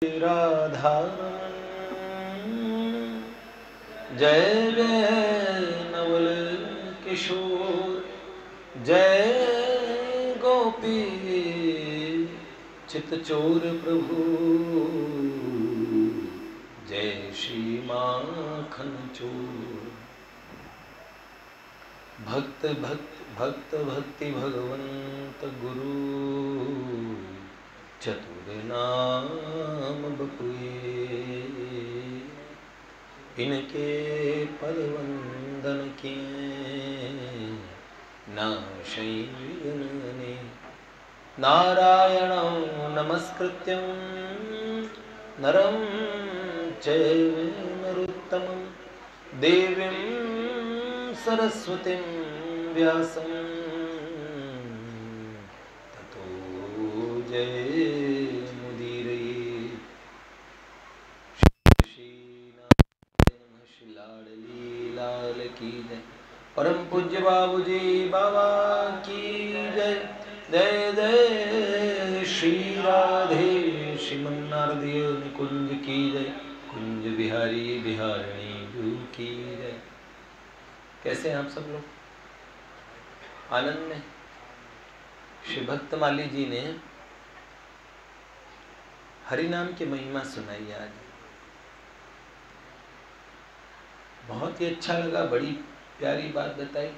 राधा जय जय नवल किशोर जय गोपी चितचोर प्रभु जय श्री माखन चोर। भक्त भक्त भक्त भक्ति भगवंत गुरु चतुर नाम बपुए इनके पद वंदन किए नाशै विघ्नने। नारायणं नमस्कृत्यं नरं चैव नरोत्तमं देवीं सरस्वतीं व्यासं ततो जयमुदीरये। श्री लाडली लाल की जय। परम पूज्य बाबूजी बाबा की जय। जय जय श्री राधे श्रीमन्नारदीय कुंज की जय। कुंज बिहारी बिहारिणी जू की जय। कैसे हैं आप सब लोग? आनंद में? श्री भक्तमाली जी ने हरि नाम की महिमा सुनाई आज। बहुत ही अच्छा लगा, बड़ी प्यारी बात बताई।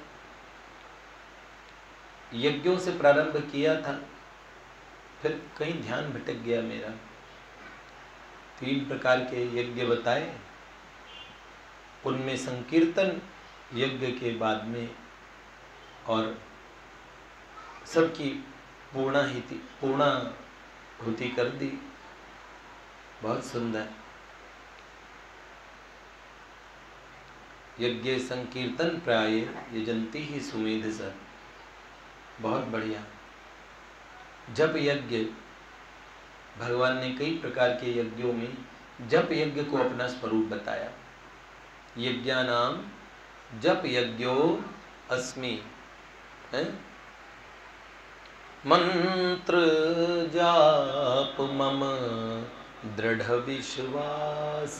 यज्ञों से प्रारंभ किया था, फिर कहीं ध्यान भटक गया मेरा। 3 प्रकार के यज्ञ बताए, उनमें संकीर्तन यज्ञ के बाद में और सबकी पूर्णाहुति कर दी। बहुत सुंदर। यज्ञ संकीर्तन प्राय यजंती ही सुमेध सर। बहुत बढ़िया। जप यज्ञ, भगवान ने कई प्रकार के यज्ञों में जप यज्ञ को अपना स्वरूप बताया। यज्ञानाम जप यज्ञो अस्मि। मंत्र जाप मम दृढ़ विश्वास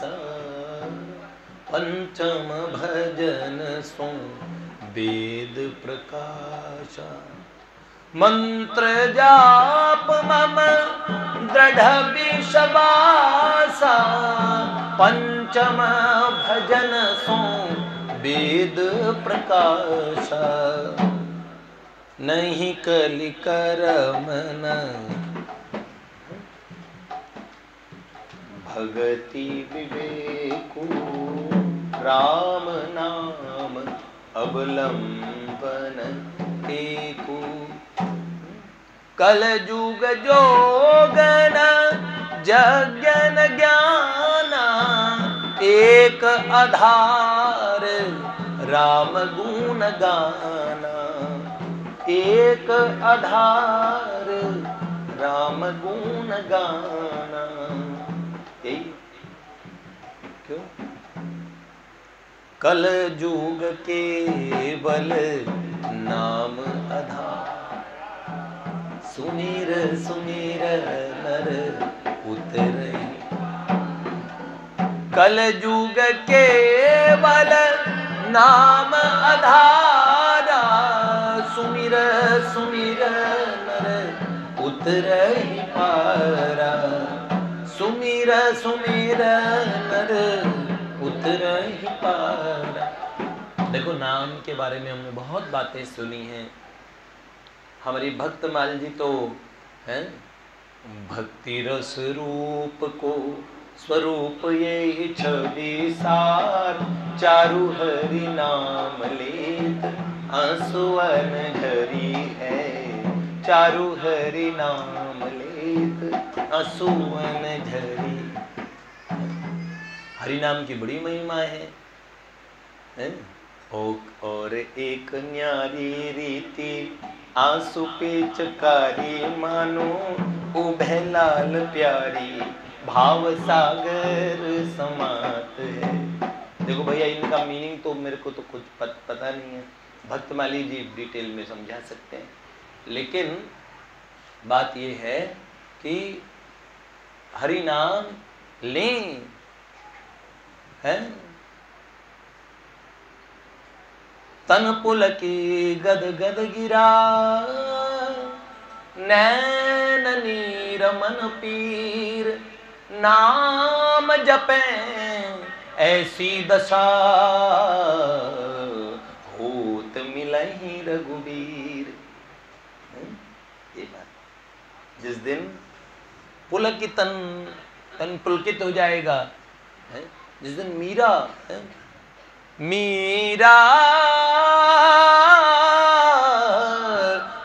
पंचम भजन सो वेद प्रकाश। मंत्र जाप मम दृढ़ विश्वास पंचम भजन सो वेद प्रकाश। नहीं कलि करमन भगति विवेकु राम नाम अवलंबन एको। कल जुग जोगन जज्ञन ज्ञान एक आधार राम गुण गाना। एक आधार राम गुण गाना। क्यों? कल जुग केवल नाम आधार। सुमिर सुमिर नर उतरे। कल जुग केवल नाम आधारा। सुमिर सुमिर नर उतरहि पारा। सुमिर सुमिर नर उतरहि पारा। देखो, नाम के बारे में हमने बहुत बातें सुनी हैं। हमारी भक्तमाल जी तो हैं भक्ति रस रूप को स्वरूप ये छवि सार। चारु हरि नाम लेत आंसुअन झरी है। चारु हरि नाम लेत आंसुअन झरी। हरि नाम की बड़ी महिमा है? और एक न्यारी रीति आंसू पे चकारी मानो उभय लाल प्यारी। भाव सागर समात है। देखो भैया, इनका मीनिंग तो मेरे को तो कुछ पता नहीं है। भक्तमाली जी डिटेल में समझा सकते हैं, लेकिन बात यह है कि हरि नाम लें, है। तन पुलकी गद गद गिरा, नैन नीर मन पीर, नाम जपे ऐसी दशा, होत मिलहि रघुबीर। ये बात, जिस दिन पुलकित तन पुलकित हो जाएगा, है? जिस दिन मीरा, है? मीरा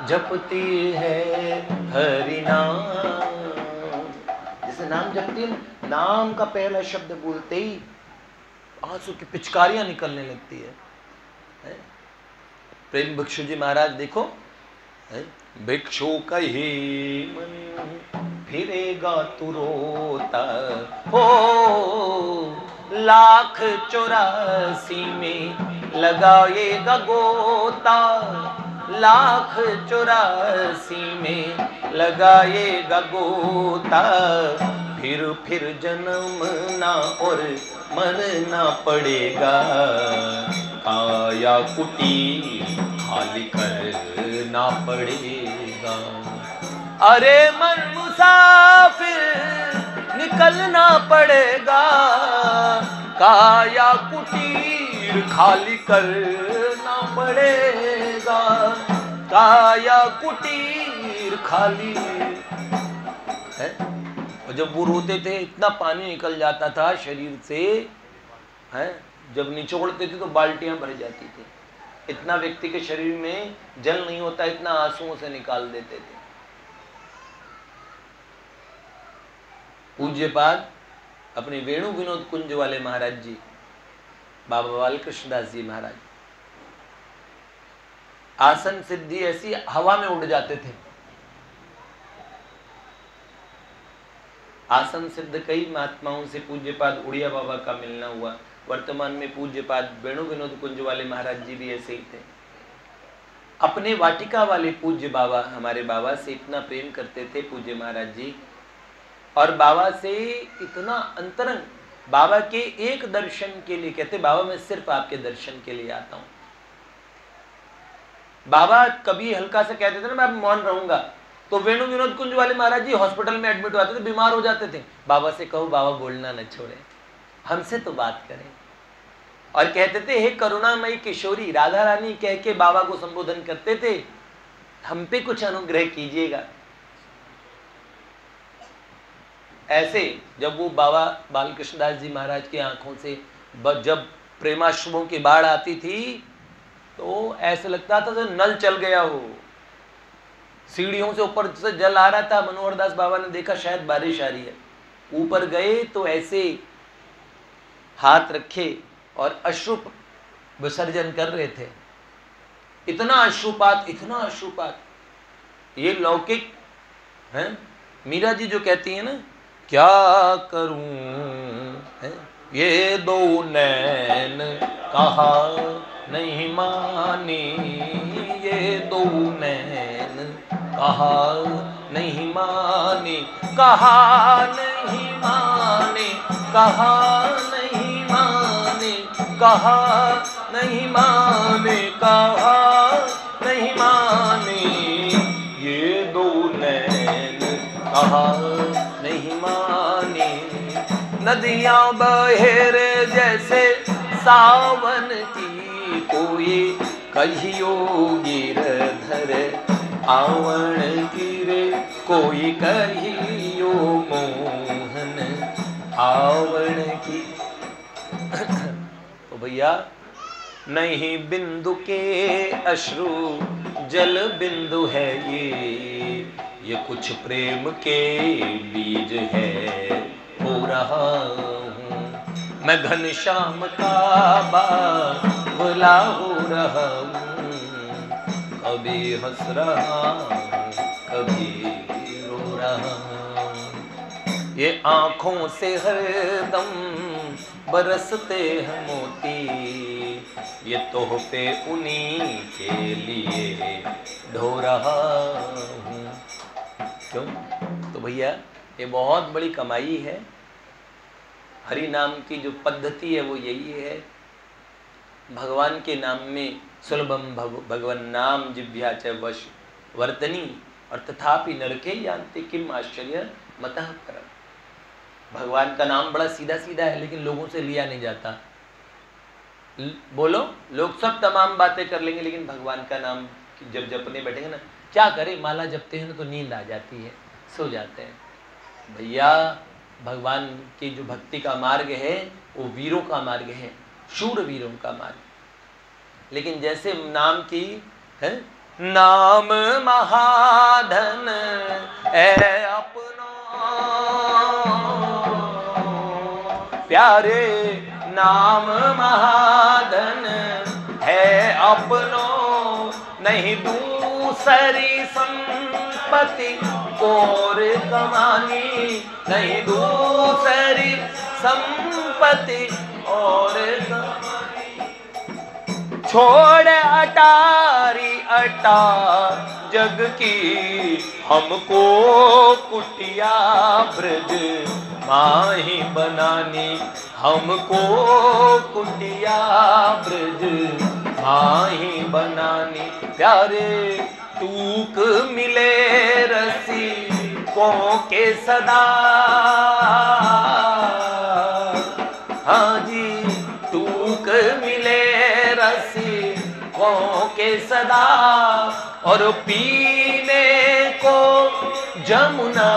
जपती है हरि नाम, जैसे नाम जपती है, नाम का पहला शब्द बोलते ही आंसू की पिचकारियां निकलने लगती है? प्रेम भिक्षु जी महाराज देखो, भिक्षु कहे मन फिरेगा तू रोता हो, 1,84 में लगाएगा गोता, 1,84 में लगाएगा गोता, फिर जन्म ना और मरना पड़ेगा, काया कुटी खाली करना पड़ेगा। अरे मन मुसाफिर निकलना पड़ेगा, काया कुटीर खाली करना पड़ेगा, काया कुटीर खाली है। और जब वो रोते थे इतना पानी निकल जाता था शरीर से, है, जब निचोड़ते थे तो बाल्टियां भर जाती थी। इतना व्यक्ति के शरीर में जल नहीं होता, इतना आंसुओं से निकाल देते थे। पूज्यपाद अपने वेणु विनोद कुंज वाले महाराज जी, बाबा बालकृष्णदास जी महाराज, आसन सिद्धि ऐसी हवा में उड़ जाते थे। आसन सिद्ध कई महात्माओं से पूज्यपाद उड़िया बाबा का मिलना हुआ। वर्तमान में पूज्यपाद वेणु विनोद कुंज वाले महाराज जी भी ऐसे ही थे। अपने वाटिका वाले पूज्य बाबा, हमारे बाबा से इतना प्रेम करते थे पूज्य महाराज जी, और बाबा से इतना अंतरंग, बाबा के एक दर्शन के लिए कहते, बाबा मैं सिर्फ आपके दर्शन के लिए आता हूं। बाबा कभी हल्का सा कहते थे ना मैं मौन रहूंगा, तो वेणु विनोद कुंज वाले महाराज जी हॉस्पिटल में एडमिट होते थे, बीमार हो जाते थे। बाबा से कहो बाबा बोलना न छोड़े, हमसे तो बात करें। और कहते थे हे करुणामयी किशोरी, राधा रानी कह के बाबा को संबोधन करते थे, हम पे कुछ अनुग्रह कीजिएगा। ऐसे जब वो बाबा बालकृष्णदास जी महाराज की आंखों से जब प्रेमाश्रुओं की बाढ़ आती थी, तो ऐसे लगता था जैसे नल चल गया हो। सीढ़ियों से ऊपर से जल आ रहा था, मनोहर दास बाबा ने देखा शायद बारिश आ रही है, ऊपर गए तो ऐसे हाथ रखे और अश्रु विसर्जन कर रहे थे। इतना अश्रुपात, इतना अश्रुपात, ये लौकिक है। मीरा जी जो कहती है ना, क्या करूं है ये दो नैन कहा नहीं माने, ये दो नैन कहा नहीं माने, कहा नहीं माने, कहा नहीं माने, कहा नहीं माने, कहा नहीं माने, ये दो नैन कहा नहीं माने। नदियां बहेरे जैसे सावन की, कोई कहियो गिरधर आवण गिरे, कोई कहियो मोहन आवण की। तो भैया नहीं बिंदु के अश्रु जल बिंदु है ये कुछ प्रेम के बीज है। हो रहा हूँ मैं घनश्याम का बावला, हो रहा हूँ कभी हंस रहा हूँ कभी रो रहा हूँ। ये आँखों से हरदम बरसते हैं मोती, ये तोहफे उन्हीं के लिए ढो रहा हूँ। क्यों? तो भैया ये बहुत बड़ी कमाई है। हरि नाम की जो पद्धति है वो यही है, भगवान के नाम में सुलभम भगवन नाम जिभ्या च वश वर्तनी और तथापि नरके यान्ति किम आश्चर्य मतः परम। भगवान का नाम बड़ा सीधा सीधा है लेकिन लोगों से लिया नहीं जाता। बोलो, लोग सब तमाम बातें कर लेंगे लेकिन भगवान का नाम जब जपने बैठेंगे ना, क्या करें, माला जपते हैं ना तो नींद आ जाती है, सो जाते हैं। भैया भगवान की जो भक्ति का मार्ग है वो वीरों का मार्ग है, शूर वीरों का मार्ग। लेकिन जैसे नाम की है, नाम महाधन है अपना प्यारे, नाम महाधन है अपनो, नहीं दूसरी संपत्ति और कमानी, नहीं दूसरी संपत्ति और कमानी। छोड़ अटारी अटार जग की, हमको कुटिया ब्रज माही बनानी, हमको कुटिया ब्रज माही बनानी। प्यारे तूक मिले रसी को के सदा, हाँ जी तूक मिले रसी को के सदा, और पीने को जमुना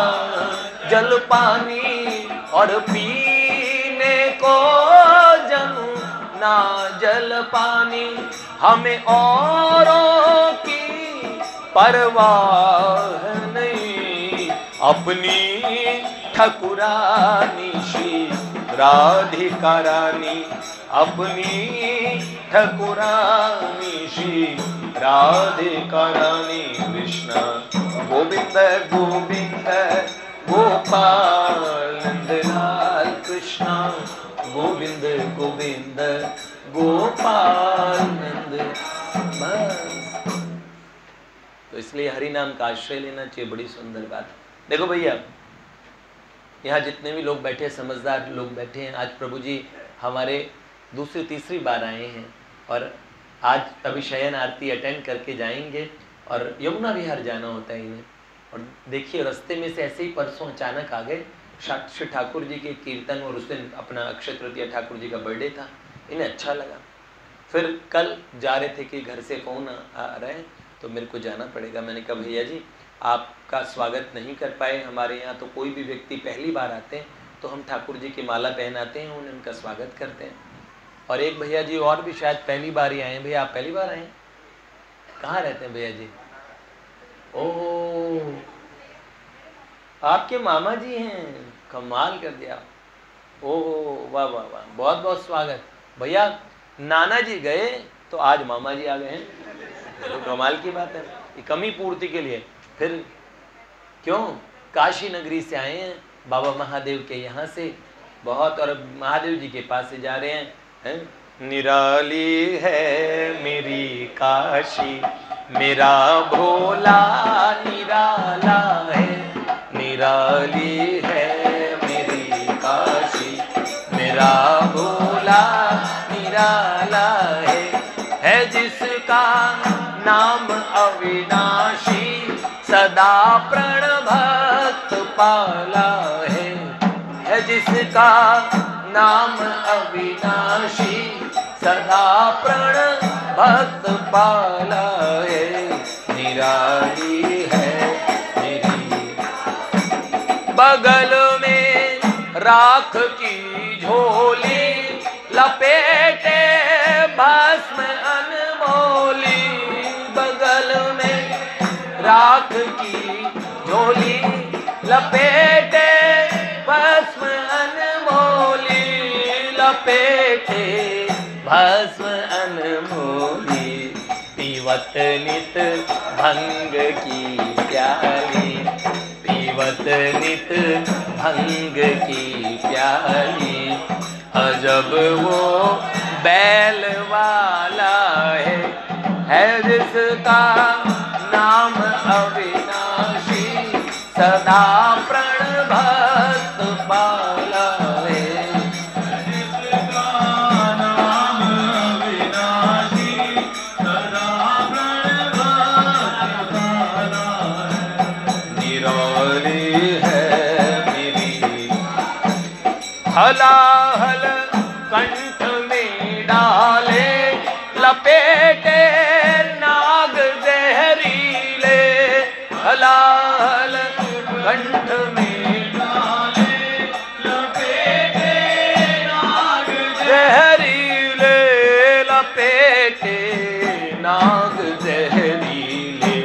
जल पानी, और पीने को जमुना जल पानी। हमें औरों की परवाह नहीं, अपनी ठकुरानी श्री राधिका रानी, अपनी ठकुरानी श्री राधिका रानी। कृष्ण गोविंद गोविंद गोपाल नंदलाल, कृष्ण गोविंद गोविंद गोपाल नंद। बस तो इसलिए हरि नाम का आश्रय लेना चाहिए, बड़ी सुंदर बात। देखो भैया, यहाँ जितने भी लोग बैठे, समझदार लोग बैठे हैं, आज प्रभु जी हमारे दूसरी तीसरी बार आए हैं और आज अभी शयन आरती अटेंड करके जाएंगे और यमुना विहार जाना होता है इन्हें। और देखिए रास्ते में से ऐसे ही परसों अचानक आ गए श्री ठाकुर जी के कीर्तन, और उस दिन अपना अक्षय तृतीया ठाकुर जी का बर्थडे था, इन्हें अच्छा लगा। फिर कल जा रहे थे कि घर से फ़ोन आ रहे हैं तो मेरे को जाना पड़ेगा। मैंने कहा भैया जी आपका स्वागत नहीं कर पाए, हमारे यहाँ तो कोई भी व्यक्ति पहली बार आते हैं तो हम ठाकुर जी की माला पहनाते हैं, उन्हें उनका स्वागत करते हैं। और एक भैया जी और भी शायद पहली बार ही आए हैं। भैया आप पहली बार आए हैं? कहाँ रहते हैं भैया जी? ओह आपके मामा जी हैं, कमाल कर दिया। ओह वाह वाह वाह, बहुत बहुत स्वागत। भैया नाना जी गए तो आज मामा जी आ गए हैं, तो कमाल की बात है। ये कमी पूर्ति के लिए फिर क्यों काशी नगरी से आए हैं, बाबा महादेव के यहाँ से बहुत, और महादेव जी के पास से जा रहे हैं। निराली है मेरी काशी, मेरा भोला निराला है, निराली है मेरी काशी, मेरा भोला निराला है जिसका नाम अविनाशी, सदा प्रण भक्त पाला है जिसका नाम अविनाशी, सदा प्रण भक्त पाला है, निराली है मेरी। बगल में राख की झोली लपेटे भस्म अनमोली, बगल में राख की झोली लपेटे भस्म अनमोली, लपेटे भस्म अनमोली, पीवत नित भंग की प्याली, पीवत नित भंग की प्याली। अजब वो बैल वाला है जिसका नाम अविनाशी, सदा प्रण हलाहल कंठ में डाले लपेटे नाग जहरीले, हलाहल कंठ में डाले लपेटे नाग जहरीले, लपेटे नाग जहरीले,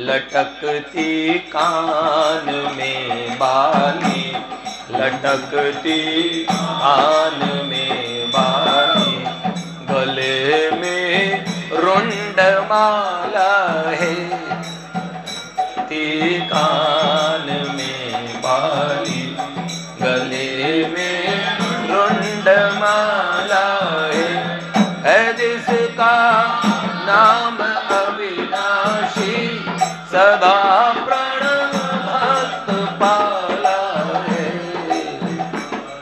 लटकती कान में बाली, लटकती कान में बाली, गले में रुंड माला है, ती कान में बाली, गले में रुंड माला है जिसका नाम अविनाशी, सदा प्रण भक्त पाला है।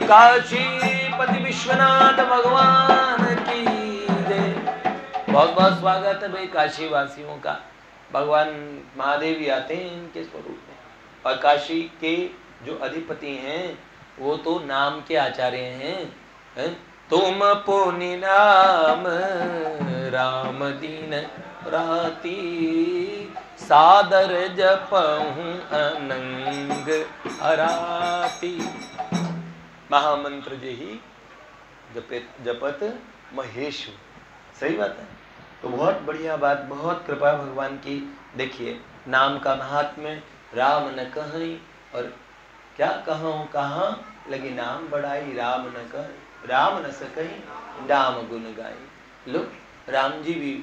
काशीपति विश्वनाथ भगवान की जय। बहुत बहुत स्वागत है भाई काशी वासियों का। भगवान महादेव भी आते हैं इनके स्वरूप में, और काशी के जो अधिपति हैं वो तो नाम के आचार्य हैं। तुम पुनि नाम राम दीन राती, सादर जपहूँ अनंग अराती। महामंत्र जही जपत महेश। सही बात है। तो बहुत बढ़िया बात, बहुत कृपा भगवान की। देखिए नाम का महात्म्य, राम न कहीं, और क्या कहूँ कहाँ लगी नाम बढ़ाई, राम न कहीं राम न सकहीं नाम गुण गाई। लो राम जी भी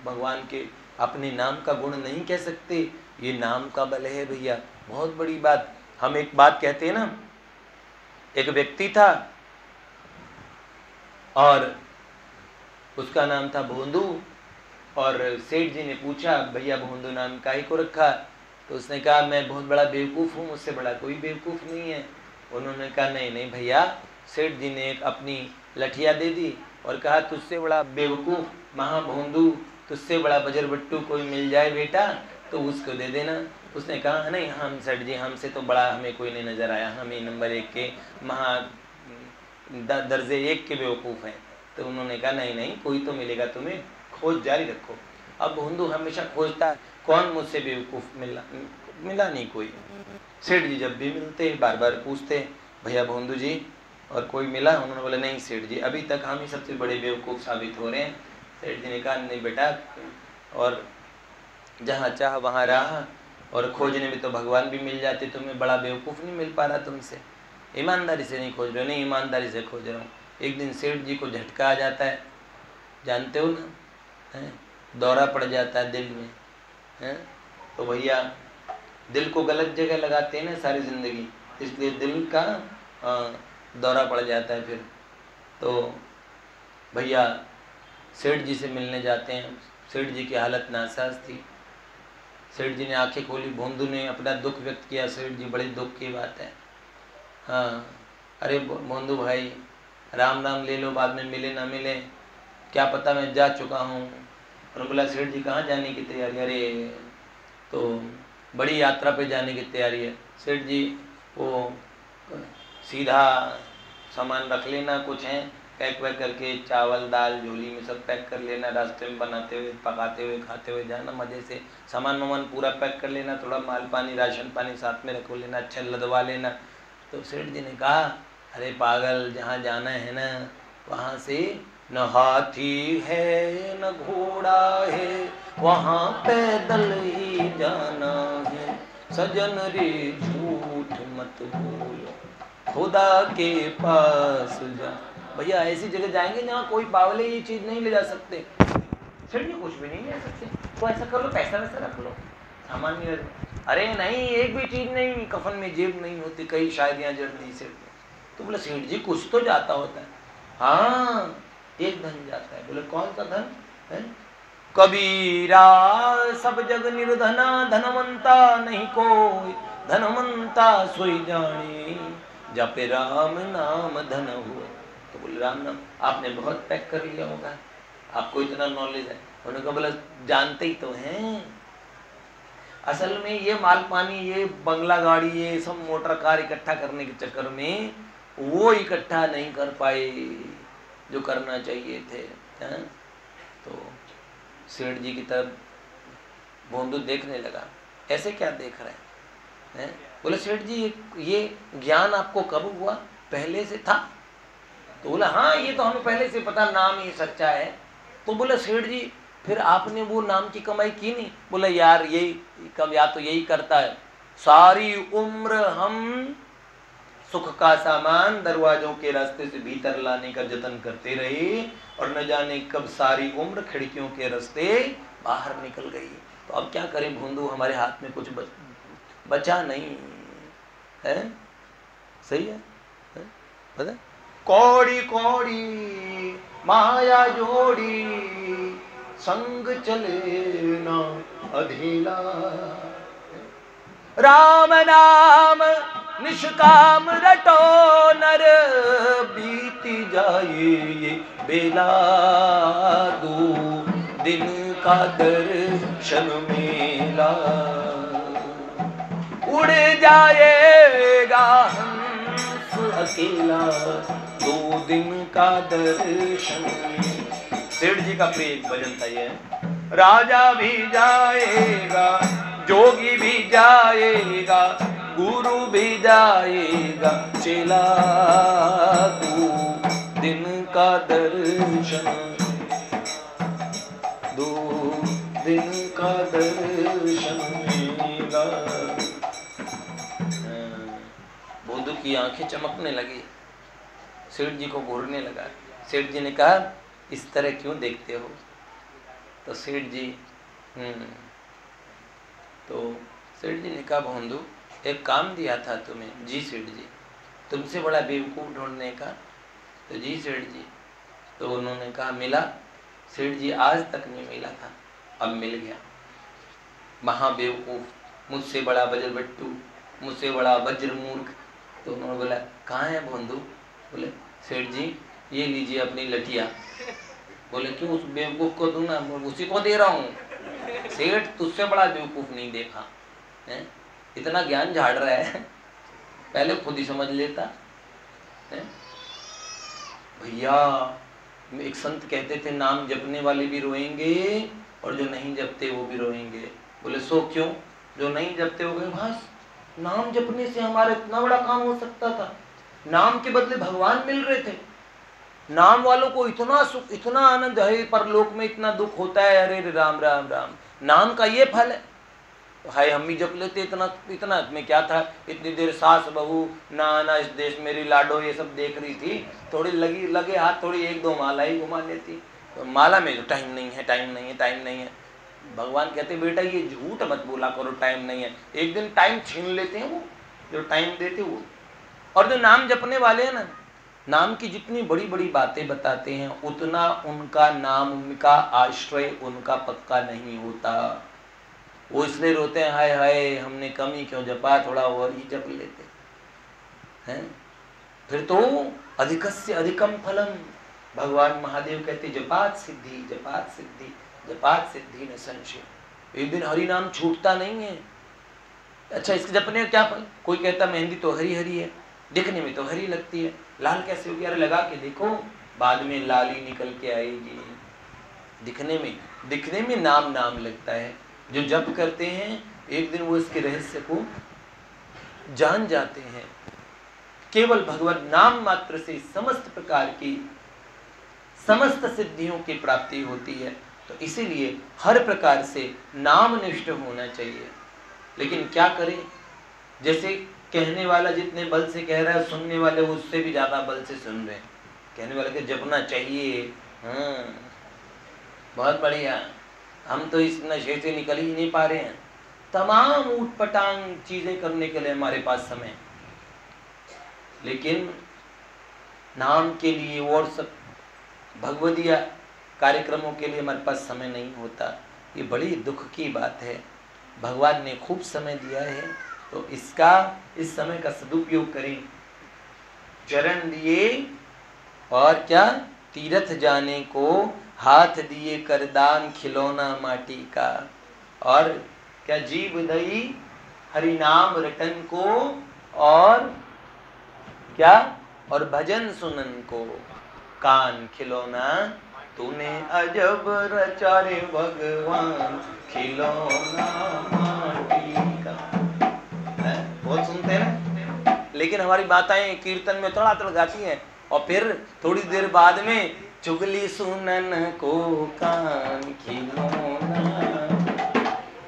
भगवान के अपने नाम का गुण नहीं कह सकते, ये नाम का बल है भैया, बहुत बड़ी बात। हम एक बात कहते हैं ना, एक व्यक्ति था और उसका नाम था भोंदू, और सेठ जी ने पूछा भैया भोंदू नाम काहे को रखा, तो उसने कहा मैं बहुत बड़ा बेवकूफ़ हूँ, मुझसे बड़ा कोई बेवकूफ़ नहीं है। उन्होंने कहा नहीं नहीं भैया, सेठ जी ने एक अपनी लठिया दे दी और कहा तुझसे बड़ा बेवकूफ़ महाभोंदू, तुझसे बड़ा बजरबट्टू कोई मिल जाए बेटा तो उसको दे देना। उसने कहा नहीं हम सेठ जी, हमसे तो बड़ा हमें कोई नहीं नज़र आया, हमें नंबर 1 के दर्जे 1 के बेवकूफ़ हैं। तो उन्होंने कहा नहीं नहीं कोई तो मिलेगा तुम्हें, खोज जारी रखो। अब भोंदू हमेशा खोजता है कौन मुझसे बेवकूफ़ मिला नहीं कोई। सेठ जी जब भी मिलते बार बार पूछते भैया भोंदू जी और कोई मिला, उन्होंने बोला नहीं सेठ जी अभी तक हम ही सबसे बड़े बेवकूफ़ साबित हो रहे हैं। सेठ जी ने कहा नहीं बेटा, और जहाँ चाह वहाँ रहा, और खोजने में तो भगवान भी मिल जाते, तुम्हें बड़ा बेवकूफ़ नहीं मिल पा रहा तुमसे, ईमानदारी से नहीं खोज रहे हो। नहीं ईमानदारी से खोज रहा हूँ। एक दिन सेठ जी को झटका आ जाता है, जानते हो ना, है दौरा पड़ जाता है दिल में, है तो भैया दिल को गलत जगह लगाते हैं ना सारी ज़िंदगी, इसलिए दिल का दौरा पड़ जाता है। फिर तो भैया सेठ जी से मिलने जाते हैं। सेठ जी की हालत नासाज थी। सेठ जी ने आंखें खोली, भोंदू ने अपना दुख व्यक्त किया। सेठ जी बड़े दुख की बात है, हाँ अरे भोंदू भाई राम नाम ले लो, बाद में मिले ना मिले, क्या पता मैं जा चुका हूँ। और बोला सेठ जी कहाँ जाने की तैयारी? अरे तो बड़ी यात्रा पे जाने की तैयारी है। सेठ जी वो सीधा सामान रख लेना, कुछ है पैक वैक करके, चावल दाल झोली में सब पैक कर लेना, रास्ते में बनाते हुए पकाते हुए खाते हुए जाना मज़े से। सामान वामान पूरा पैक कर लेना, थोड़ा माल पानी राशन पानी साथ में रख लेना, अच्छा लदवा लेना। तो सेठ जी ने कहा अरे पागल, जहाँ जाना है ना वहाँ से न हाथी है न घोड़ा है, वहाँ पैदल ही जाना है। सजन रे झूठ मत बोलो, खुदा के पास जा। भैया ऐसी जगह जाएंगे जहाँ कोई बावले ये चीज़ नहीं ले जा सकते। सेठ जी कुछ भी नहीं ले सकते, तो ऐसा कर लो पैसा वैसा रख लो, सामान नहीं रख। अरे नहीं एक भी चीज़ नहीं, कफन में जेब नहीं होती, कई शायदियाँ जड़ दी सेठ ने। तो बोले सेठ जी कुछ तो जाता होता है। हाँ एक धन जाता है। बोले कौन सा धन है? कबीरा सब जग निर्धना, धनवंता नहीं कोई, धनवंता सोई जाने, जपे राम नाम धन हुआ। तो बोले राम नाम आपने बहुत पैक कर लिया होगा, आपको इतना नॉलेज है। उन्होंने कहा बोला जानते ही तो हैं, असल में ये माल पानी, ये बंगला गाड़ी, ये सब मोटर कार इकट्ठा करने के चक्कर में वो इकट्ठा नहीं कर पाए जो करना चाहिए थे। हैं? तो सेठ जी की तरफ भोंदू देखने लगा, ऐसे क्या देख रहे हैं? बोले सेठ जी ये ज्ञान आपको कब हुआ, पहले से था? तो बोला हाँ ये तो हमें पहले से पता, नाम ही सच्चा है। तो बोला सेठ जी फिर आपने वो नाम की कमाई की नहीं? बोला यार यही कब, या तो यही करता है, सारी उम्र हम सुख का सामान दरवाजों के रास्ते से भीतर लाने का जतन करते रहे और न जाने कब सारी उम्र खिड़कियों के रास्ते बाहर निकल गई। तो अब क्या करें भोंदू, हमारे हाथ में कुछ बचा नहीं है। सही है, पता? कौड़ी कौड़ी माया जोड़ी, संग चले ना अधेला। राम नाम निष्काम रटो नर, बीती जाए ये बेला। दो दिन का दर्शन मेला, उड़ जाएगा हंस अकेला। 2 दिन का दर्शन। सेठ जी का प्रिय एक भजन था ये, राजा भी जाएगा, जोगी भी जाएगा, गुरु भी जाएगा, चेला। 2 दिन का दर्शन, 2 दिन का दर्शन मिलेगा। बोधू की आंखें चमकने लगी, सेठ जी को घूरने लगा। सेठ जी ने कहा इस तरह क्यों देखते हो? तो सेठ जी ने कहा भोंदू एक काम दिया था तुम्हें। जी सेठ जी। तुमसे बड़ा बेवकूफ़ ढूंढने का? तो जी सेठ जी। तो उन्होंने कहा मिला? सेठ जी आज तक नहीं मिला था, अब मिल गया। महाबेवकूफ़, मुझसे बड़ा वज्रबट्टू, मुझसे बड़ा वज्र मूर्ख। तो उन्होंने बोला कहाँ है भोंदू? बोले सेठ जी ये लीजिए अपनी लठिया। बोले क्यों, उस बेवकूफ़ को दूं ना? उसी को दे रहा हूँ। सेठ तुझसे बड़ा बेवकूफ़ नहीं देखा है, इतना ज्ञान झाड़ रहा है, पहले खुद ही समझ लेता है। भैया एक संत कहते थे नाम जपने वाले भी रोएंगे और जो नहीं जपते वो भी रोएंगे। बोले सो क्यों? जो नहीं जपते हो गए बस, नाम जपने से हमारा इतना बड़ा काम हो सकता था। नाम के बदले भगवान मिल रहे थे। नाम वालों को इतना सुख, इतना आनंद है, परलोक में इतना दुख होता है। अरे राम राम राम, नाम का ये फल है। हाय हम भी जप लेते इतना इतना, में क्या था? इतनी देर सास बहू ना इस देश मेरी लाडो ये सब देख रही थी, थोड़ी लगे हाथ, थोड़ी 1-2 माला ही घुमा लेती। तो माला में जो टाइम नहीं है, टाइम नहीं है, टाइम नहीं है। भगवान कहते बेटा ये झूठ मत बोला करो, टाइम नहीं है। एक दिन टाइम छीन लेते हैं वो जो टाइम देते वो। और जो नाम जपने वाले हैं ना, नाम की जितनी बड़ी बड़ी बातें बताते हैं उतना उनका नाम, उनका आश्रय उनका पक्का नहीं होता। वो इसलिए रोते हैं हाय हाय हमने कम ही क्यों जपा, थोड़ा और ही जप लेते हैं। फिर तो अधिकस्य अधिकम फलम। भगवान महादेव कहते जपात सिद्धि, जपात सिद्धि, जपात सिद्धि न संशय। एक दिन हरि नाम छूटता नहीं है। अच्छा इसके जपने का क्या फल? कोई कहता मेहंदी तो हरी हरी है, दिखने में तो हरी लगती है, लाल कैसे होगी? अरे लगा के देखो, बाद में लाली निकल के आएगी। दिखने में नाम नाम लगता है। जो जप करते हैं एक दिन वो इसके रहस्य को जान जाते हैं। केवल भगवत नाम मात्र से समस्त प्रकार की समस्त सिद्धियों की प्राप्ति होती है। तो इसीलिए हर प्रकार से नाम निष्ठ होना चाहिए। लेकिन क्या करें, जैसे कहने वाला जितने बल से कह रहा है, सुनने वाले उससे भी ज्यादा बल से सुन रहे हैं। कहने वाले को जपना चाहिए, बहुत बढ़िया, हम तो इस नशे से निकल ही नहीं पा रहे हैं। तमाम ऊटपटांग चीजें करने के लिए हमारे पास समय, लेकिन नाम के लिए और सब भगवदीय कार्यक्रमों के लिए हमारे पास समय नहीं होता। ये बड़ी दुख की बात है। भगवान ने खूब समय दिया है, तो इस समय का सदुपयोग करें। चरण दिए और क्या, तीर्थ जाने को हाथ दिए कर दान खिलौना माटी का। और क्या, जीव दई हरि नाम रटन को, और क्या, और भजन सुनन को कान खिलौना तूने अजब रचा रे भगवान खिलौना माटी का। बहुत सुनते हैं ना, लेकिन हमारी माताएं कीर्तन में तड़ातड़ गाती हैं और फिर थोड़ी देर बाद में चुगली सुनन को कान खिलौना,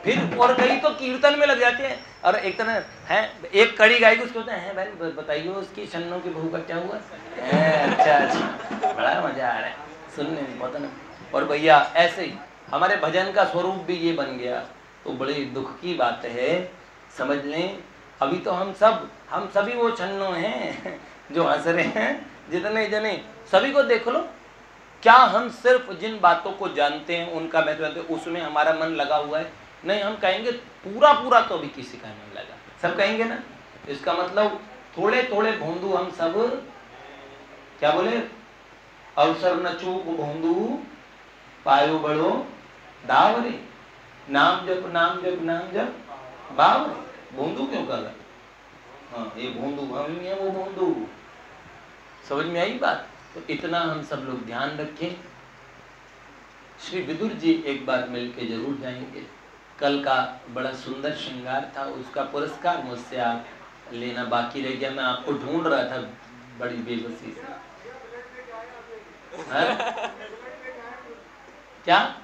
फिर और कई तो कीर्तन में लग जाते हैं। और एक तरह है, एक कड़ी गायक उसको होता है भाई बताइए उसकी छन्नों की बहू का क्या हुआ। अच्छा बड़ा मजा आ रहा है सुनने में, बहुत ना। और भैया ऐसे ही हमारे भजन का स्वरूप भी ये बन गया, तो बड़ी दुख की बात है, समझ लें। अभी तो हम सभी वो छन्नों हैं जो हंस रहे हैं, जितने जने सभी को देख लो। क्या हम सिर्फ जिन बातों को जानते हैं उनका महत्व जानते हैं, उसमें हमारा मन लगा हुआ है? नहीं, हम कहेंगे पूरा पूरा तो अभी किसी का नहीं लगा, सब कहेंगे ना। इसका मतलब थोड़े थोड़े भोंदू हम सब, क्या बोले, अवसर न चूक भोंदू पायो बड़ो दावरे, नाम जप नाम जप नाम जप बावरे। भोंदू क्यों कहा? हाँ, ये भोंदू हम है, वो भोंदू। समझ में आई बात? तो इतना हम सब लोग ध्यान रखें। श्री विदुर जी एक बार मिलके जरूर जाएंगे। कल का बड़ा सुंदर श्रृंगार था, उसका पुरस्कार मुझसे आप लेना बाकी रह गया। मैं आपको ढूंढ रहा था बड़ी बेबसी से। क्या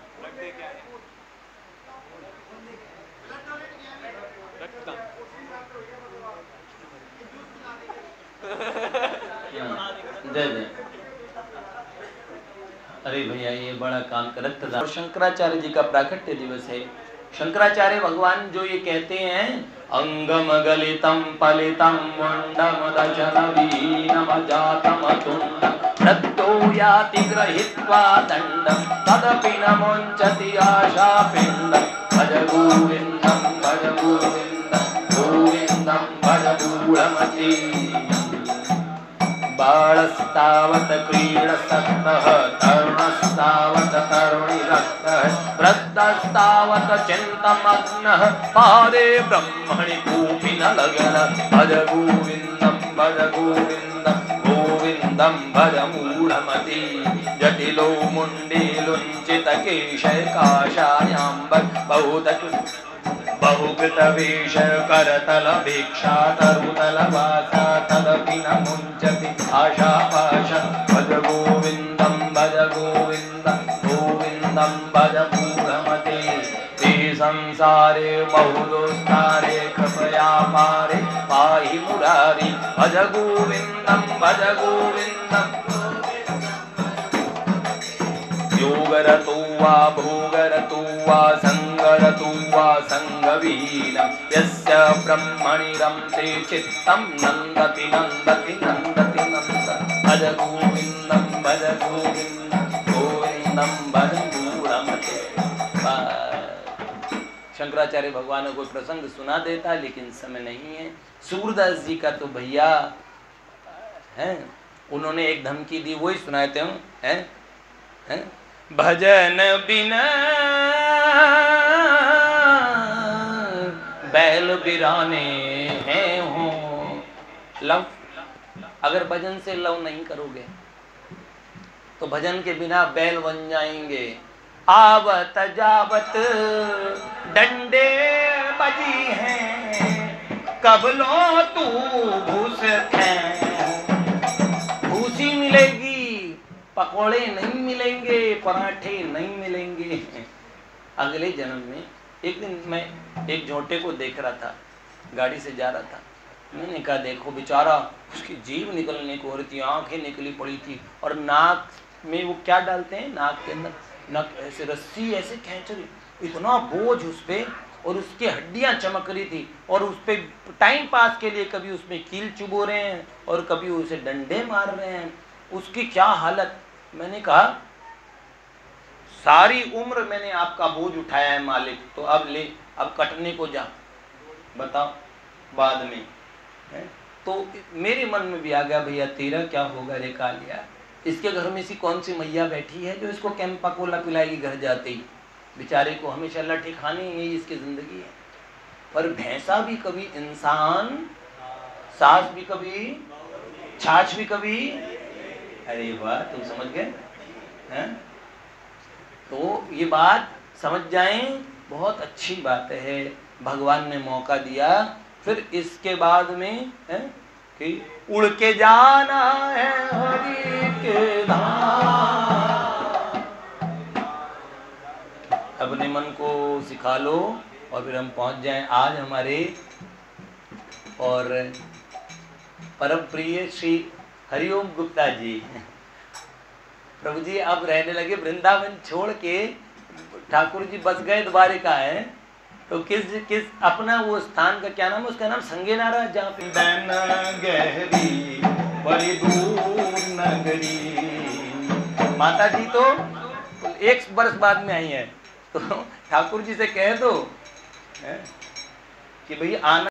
दे दे। अरे भैया ये बड़ा काम कर रखता था। शंकराचार्य जी का प्राकट्य दिवस है। शंकराचार्य भगवान जो ये कहते हैं, अंगम गलितम पलितम मुंडम दशनवीनम जातम तुंडम रत्तो याति गृहीत्वा दंडम तदपि न मुंचति आशा पिंडम भज गोविंदम भज गोविंदम गोविंदम भज मूढ़मति। बालस्तावत क्रीडसक्तः तरुणस्तावत तरुणिरक्तः वृद्धस्तावत चिन्तमग्नः पादे ब्रह्मणि कोऽपि न लगनः भज गोविन्दं भज गोविन्दं गोविन्दं भज मूढमति। जटिलो मुण्डीलुञ्चितकेशकाशायाम्बर् बहुकृतवेश करतल भिक्षा तरुतल वासा तदपि न मुञ्चति आशापाश। भज गोविन्दं भज गोविन्दं गोविन्दं भज मूढमते। ते संसारे बहुदोस्तारे कृपया पारे पाहि मुरारी। भज गोविन्दं भज गोविन्दं योगरतो वा भोगरतो वा संगरतो वा संगवीनं यस्य ब्रह्मणि रमते चित्तं नन्दति नन्दति नन्दति नन्दति। भज गोविन्दं भज गोविन्दं गोविन्दं भज मूढमते। शंकराचार्य भगवान को प्रसंग सुना देता, लेकिन समय नहीं है। सूरदास जी का तो भैया हैं, उन्होंने एक धमकी दी, वही सुनाते हैं। भजन बिना बैल बिराने हैं हो। लव, अगर भजन से लव नहीं करोगे तो भजन के बिना बैल बन जाएंगे। आवत जावत डंडे बजी हैं कब लो तू भूस भूसी मिलेगी, पकोड़े नहीं मिलेंगे, पराठे नहीं मिलेंगे अगले जन्म में। एक दिन मैं एक झोंटे को देख रहा था, गाड़ी से जा रहा था। मैंने कहा देखो बेचारा, उसकी जीभ निकलने को हो रही थी, आंखें निकली पड़ी थी, और नाक में वो क्या डालते हैं, नाक के अंदर नाक ऐसे रस्सी ऐसे खींच रही, इतना बोझ उस पे, और उसकी हड्डियां चमक रही थी, और उस पे टाइम पास के लिए कभी उसमें कील चुबो रहे हैं और कभी उसे डंडे मार रहे हैं। उसकी क्या हालत। मैंने कहा सारी उम्र मैंने आपका बोझ उठाया है मालिक, तो अब ले, अब कटने को जा, बताओ बाद में है? तो मेरे मन में भी आ गया भैया तेरा क्या होगा रे कालिया, इसके घर में सी कौन सी मैया बैठी है जो इसको कैंपा कोला पिलाएगी घर जाते ही, बेचारे को हमेशा लठी खानी, यही इसकी जिंदगी है। पर भैंसा भी कभी इंसान, सास भी कभी छाछ भी कभी, अरे वाह तुम समझ गए हैं। तो ये बात समझ जाएं, बहुत अच्छी बात है, भगवान ने मौका दिया। फिर इसके बाद में है कि उड़ के जाना है हरि के धाम, अपने मन को सिखा लो और फिर हम पहुंच जाएं। आज हमारे और परम प्रिय श्री हरिओम गुप्ता जी, प्रभु जी अब रहने लगे वृंदावन छोड़ के, ठाकुर जी बस गए द्वारिका है, तो किस अपना वो स्थान का क्या नाम है, उसका नाम संगेनारा, जहाँ पे गहरी बड़ी दूर नगरी। माता जी तो 1 वर्ष बाद में आई है, तो ठाकुर जी से कह दो कि भाई आना।